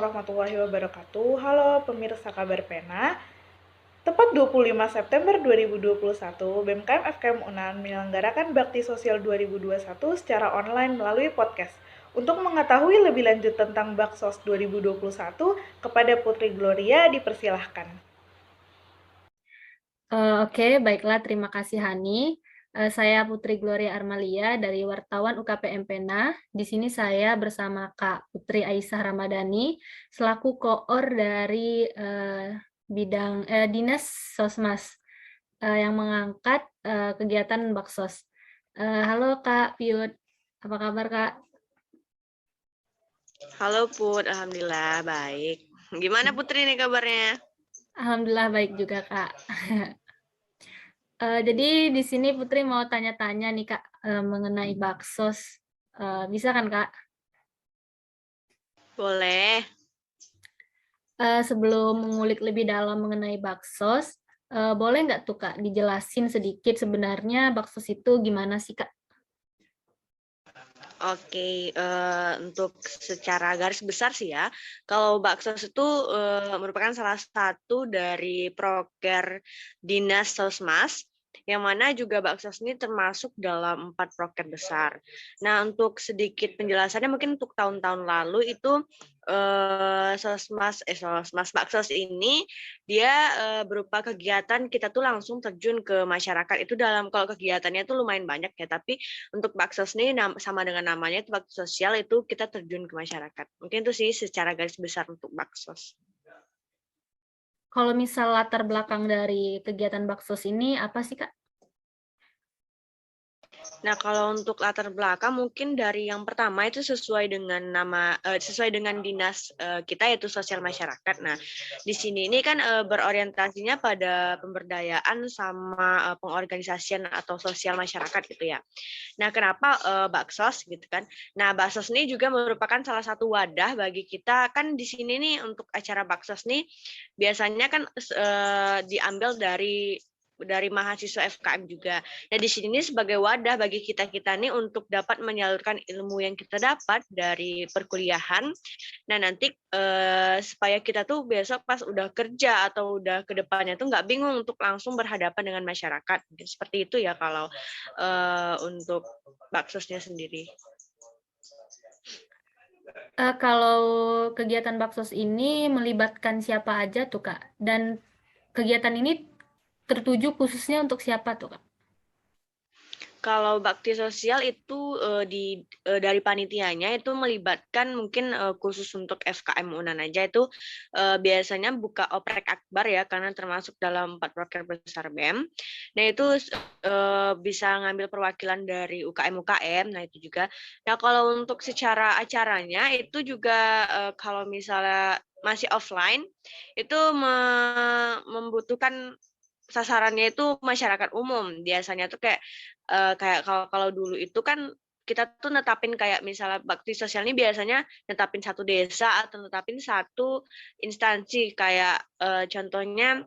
warahmatullahi wabarakatuh. Halo pemirsa Kabar Pena. Tepat 25 September 2021, BEMKM FKM UNAN menyelenggarakan Bakti Sosial 2021 secara online melalui podcast. Untuk mengetahui lebih lanjut tentang Baksos 2021, kepada Putri Gloria dipersilahkan. Oke, baiklah. Terima kasih, Hani. Saya Putri Gloria Armalia dari Wartawan UKPM Pena. Di sini saya bersama Kak Putri Aisyah Ramadhani selaku koor dari bidang Dinas Sosmas yang mengangkat kegiatan Baksos. Halo Kak Piut, apa kabar Kak? Halo Put, Alhamdulillah baik. Gimana Putri nih kabarnya? Alhamdulillah baik juga Kak. Jadi di sini Putri mau tanya-tanya nih Kak mengenai Baksos. Bisa kan Kak? Boleh. Sebelum mengulik lebih dalam mengenai Baksos, boleh nggak tuh Kak dijelasin sedikit sebenarnya Baksos itu gimana sih Kak? Oke, untuk secara garis besar sih ya, kalau Baksos itu merupakan salah satu dari proker Dinas Sosmas, yang mana juga Baksos ini termasuk dalam 4 proker besar. Nah, untuk sedikit penjelasannya mungkin untuk tahun-tahun lalu itu Sosmas Baksos ini dia berupa kegiatan kita tuh langsung terjun ke masyarakat. Itu kalau kegiatannya tuh lumayan banyak ya, tapi untuk Baksos ini sama dengan namanya itu bakti sosial, itu kita terjun ke masyarakat. Mungkin itu sih secara garis besar untuk Baksos. Kalau misal latar belakang dari kegiatan Baksos ini apa sih Kak? Nah, kalau untuk latar belakang mungkin dari yang pertama itu sesuai dengan sesuai dengan dinas kita yaitu sosial masyarakat. Nah, di sini ini kan berorientasinya pada pemberdayaan sama pengorganisasian atau sosial masyarakat gitu ya. Nah, kenapa Baksos gitu kan? Nah, Baksos ini juga merupakan salah satu wadah bagi kita kan di sini nih untuk acara Baksos nih biasanya kan diambil dari mahasiswa FKM juga. Nah, di sini sebagai wadah bagi kita-kita nih untuk dapat menyalurkan ilmu yang kita dapat dari perkuliahan. Nah, nanti supaya kita tuh besok pas udah kerja atau udah ke depannya tuh nggak bingung untuk langsung berhadapan dengan masyarakat. Seperti itu ya kalau untuk Baksosnya sendiri. Kalau kegiatan Baksos ini melibatkan siapa aja tuh Kak? Dan kegiatan ini tertuju khususnya untuk siapa tuh Kak? Kalau bakti sosial itu dari panitianya itu melibatkan mungkin khusus untuk FKM UNAN aja itu biasanya buka oprek akbar ya, karena termasuk dalam 4 proker besar BEM. Nah, itu bisa ngambil perwakilan dari UKM-UKM, nah itu juga. Nah, kalau untuk secara acaranya itu juga kalau misalnya masih offline itu membutuhkan sasarannya itu masyarakat umum. Biasanya tuh kayak kalau dulu itu kan kita tuh netapin kayak misalnya bakti sosial ini biasanya netapin satu desa atau netapin satu instansi kayak contohnya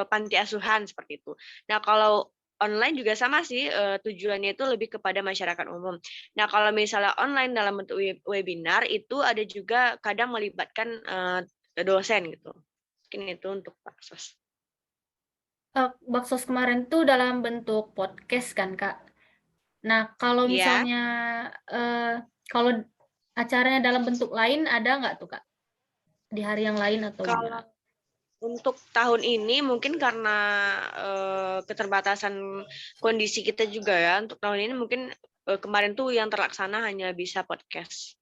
panti asuhan seperti itu. Nah, kalau online juga sama sih, tujuannya itu lebih kepada masyarakat umum. Nah, kalau misalnya online dalam bentuk webinar itu ada juga kadang melibatkan dosen gitu. Mungkin itu untuk Baksos. Baksos kemarin tuh dalam bentuk podcast kan Kak? Nah, kalau Iya. misalnya kalau acaranya dalam bentuk lain ada nggak tuh Kak? Di hari yang lain atau gimana? Kalau untuk tahun ini mungkin karena keterbatasan kondisi kita juga ya, untuk tahun ini mungkin kemarin tuh yang terlaksana hanya bisa podcast.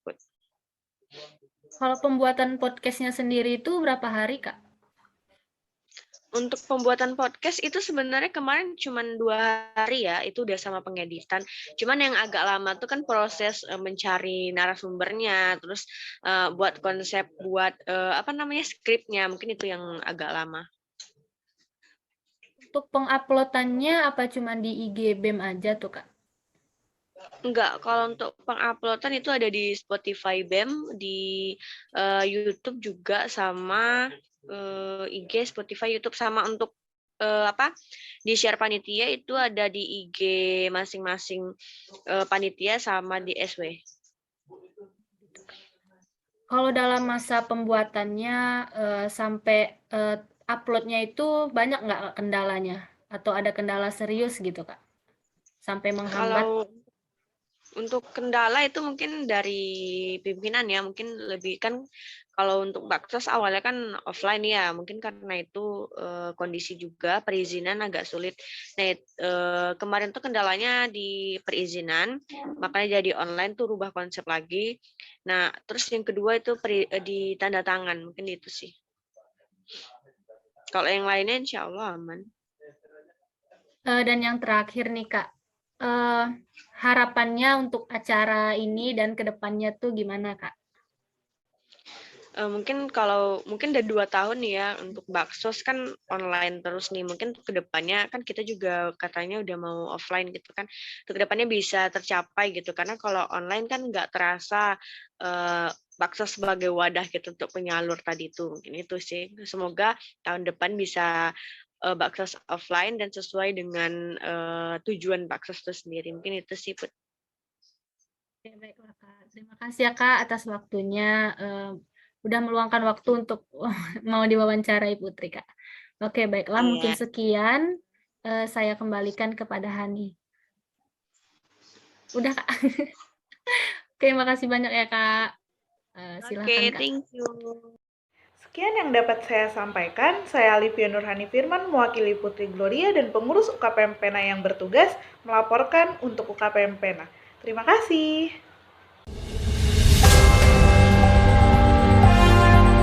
Kalau pembuatan podcastnya sendiri itu berapa hari Kak? Untuk pembuatan podcast itu sebenarnya kemarin cuma 2 hari ya, itu udah sama pengeditan. Cuman yang agak lama tuh kan proses mencari narasumbernya, terus buat konsep, buat apa namanya skripnya, mungkin itu yang agak lama. Untuk penguploadannya apa cuma di IG BEM aja tuh Kak? Enggak, kalau untuk penguploadan itu ada di Spotify BEM, di YouTube juga, sama IG, Spotify, YouTube, sama untuk apa di share panitia itu ada di IG masing-masing panitia sama di SW. Kalau dalam masa pembuatannya sampai uploadnya itu banyak nggak kendalanya? Atau ada kendala serius gitu, Kak? Sampai menghambat? Kalau untuk kendala itu mungkin dari pimpinan ya, mungkin lebih kan kalau untuk Baksos awalnya kan offline ya, mungkin karena itu kondisi juga perizinan agak sulit. Nah, kemarin tuh kendalanya di perizinan, makanya jadi online tuh rubah konsep lagi. Nah, terus yang kedua itu di tanda tangan, mungkin itu sih. Kalau yang lainnya insya Allah aman. Dan yang terakhir nih, Kak, harapannya untuk acara ini dan kedepannya tuh gimana, Kak? Mungkin udah 2 tahun nih ya untuk Baksos kan online terus nih, mungkin ke depannya kan kita juga katanya udah mau offline gitu kan, ke depannya bisa tercapai gitu, karena kalau online kan nggak terasa Baksos sebagai wadah gitu untuk penyalur tadi itu, mungkin itu sih. Semoga tahun depan bisa Baksos offline dan sesuai dengan tujuan Baksos itu sendiri, mungkin itu sih. Oke, baiklah, Kak. Terima kasih ya, Kak, atas waktunya. Udah meluangkan waktu untuk mau diwawancarai Putri, Kak. Oke, baiklah. Mungkin Iya. sekian. Saya kembalikan kepada Hani. Udah, Kak. Oke, makasih banyak ya, Kak. Silakan, Oke, Kak. thank you. Sekian yang dapat saya sampaikan. Saya Alivia Nurhani Firman, mewakili Putri Gloria dan pengurus UKPM Pena yang bertugas melaporkan untuk UKPM Pena. Terima kasih.